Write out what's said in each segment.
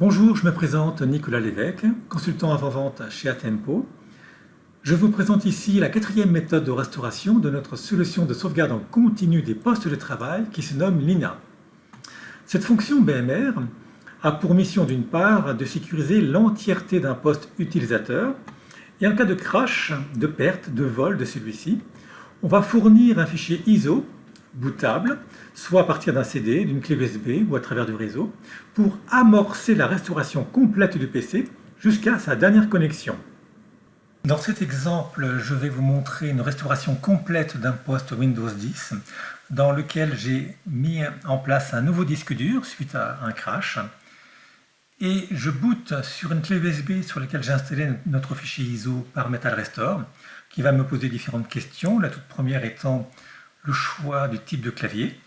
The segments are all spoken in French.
Bonjour, je me présente Nicolas Lévesque, consultant avant-vente chez Atempo. Je vous présente ici la quatrième méthode de restauration de notre solution de sauvegarde en continu des postes de travail qui se nomme Lina. Cette fonction BMR a pour mission d'une part de sécuriser l'entièreté d'un poste utilisateur et en cas de crash, de perte, de vol de celui-ci, on va fournir un fichier ISO bootable, soit à partir d'un CD, d'une clé USB ou à travers du réseau, pour amorcer la restauration complète du PC jusqu'à sa dernière connexion. Dans cet exemple, je vais vous montrer une restauration complète d'un poste Windows 10 dans lequel j'ai mis en place un nouveau disque dur suite à un crash. Et je boot sur une clé USB sur laquelle j'ai installé notre fichier ISO par Metal Restore, qui va me poser différentes questions. La toute première étant le choix du type de clavier.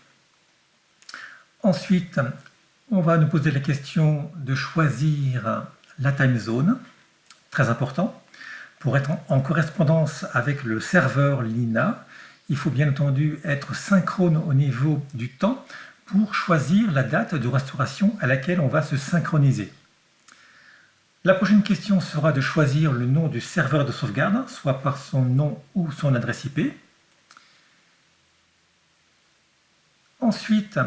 Ensuite, on va nous poser la question de choisir la time zone, très important. Pour être en correspondance avec le serveur Lina, il faut bien entendu être synchrone au niveau du temps pour choisir la date de restauration à laquelle on va se synchroniser. La prochaine question sera de choisir le nom du serveur de sauvegarde, soit par son nom ou son adresse IP. Ensuite,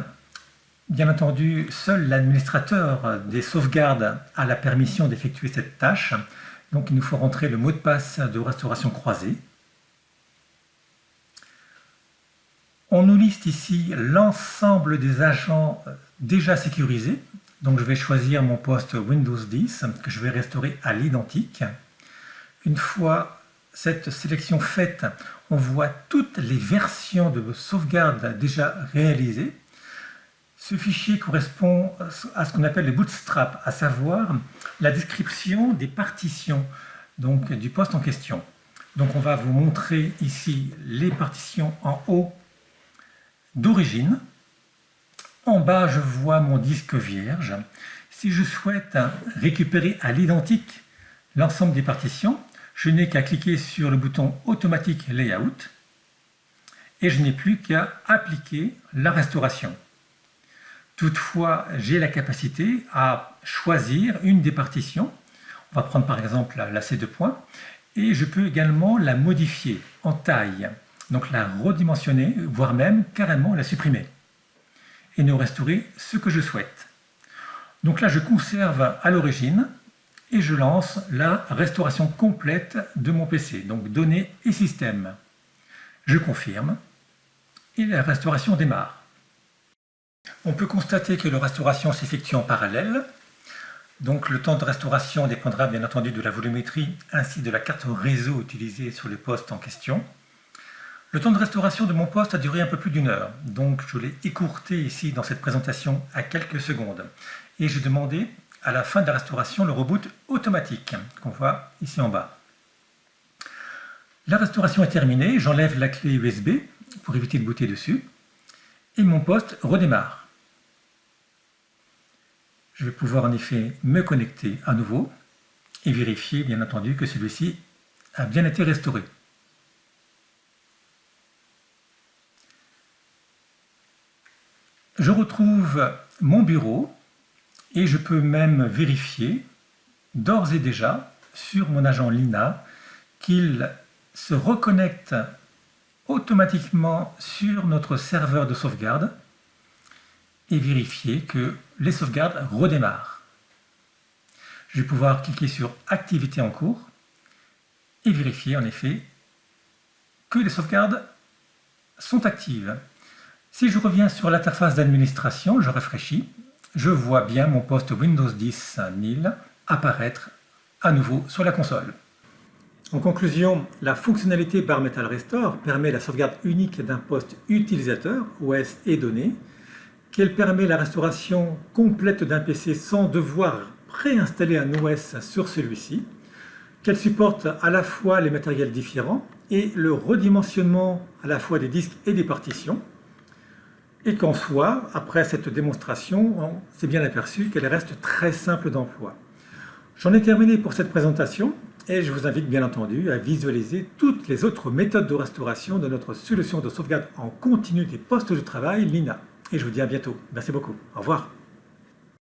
bien entendu, seul l'administrateur des sauvegardes a la permission d'effectuer cette tâche. Donc il nous faut rentrer le mot de passe de restauration croisée. On nous liste ici l'ensemble des agents déjà sécurisés. Donc je vais choisir mon poste Windows 10 que je vais restaurer à l'identique. Une fois cette sélection faite, on voit toutes les versions de sauvegarde déjà réalisées. Ce fichier correspond à ce qu'on appelle le bootstrap, à savoir la description des partitions donc, du poste en question. Donc on va vous montrer ici les partitions en haut d'origine. En bas, je vois mon disque vierge. Si je souhaite récupérer à l'identique l'ensemble des partitions, je n'ai qu'à cliquer sur le bouton Automatic Layout et je n'ai plus qu'à appliquer la restauration. Toutefois, j'ai la capacité à choisir une des partitions. On va prendre par exemple la C2 points et je peux également la modifier en taille, donc la redimensionner, voire même carrément la supprimer et ne restaurer ce que je souhaite. Donc là, je conserve à l'origine et je lance la restauration complète de mon PC, donc données et système. Je confirme et la restauration démarre. On peut constater que la restauration s'effectue en parallèle. Donc le temps de restauration dépendra bien entendu de la volumétrie ainsi de la carte réseau utilisée sur les postes en question. Le temps de restauration de mon poste a duré un peu plus d'1 heure, donc je l'ai écourté ici dans cette présentation à quelques secondes. Et j'ai demandé à la fin de la restauration le reboot automatique qu'on voit ici en bas. La restauration est terminée, j'enlève la clé USB pour éviter de booter dessus et mon poste redémarre. Je vais pouvoir en effet me connecter à nouveau et vérifier bien entendu que celui-ci a bien été restauré. Je retrouve mon bureau et je peux même vérifier d'ores et déjà sur mon agent Lina qu'il se reconnecte automatiquement sur notre serveur de sauvegarde et vérifier que les sauvegardes redémarrent. Je vais pouvoir cliquer sur Activité en cours et vérifier en effet que les sauvegardes sont actives. Si je reviens sur l'interface d'administration, je rafraîchis, je vois bien mon poste Windows 10 1000 apparaître à nouveau sur la console. En conclusion, la fonctionnalité Bar Metal Restore permet la sauvegarde unique d'un poste utilisateur, OS et données, qu'elle permet la restauration complète d'un PC sans devoir préinstaller un OS sur celui-ci, qu'elle supporte à la fois les matériels différents et le redimensionnement à la fois des disques et des partitions, et qu'en soi, après cette démonstration, on s'est bien aperçu qu'elle reste très simple d'emploi. J'en ai terminé pour cette présentation et je vous invite bien entendu à visualiser toutes les autres méthodes de restauration de notre solution de sauvegarde en continu des postes de travail Lina. Et je vous dis à bientôt. Merci beaucoup. Au revoir.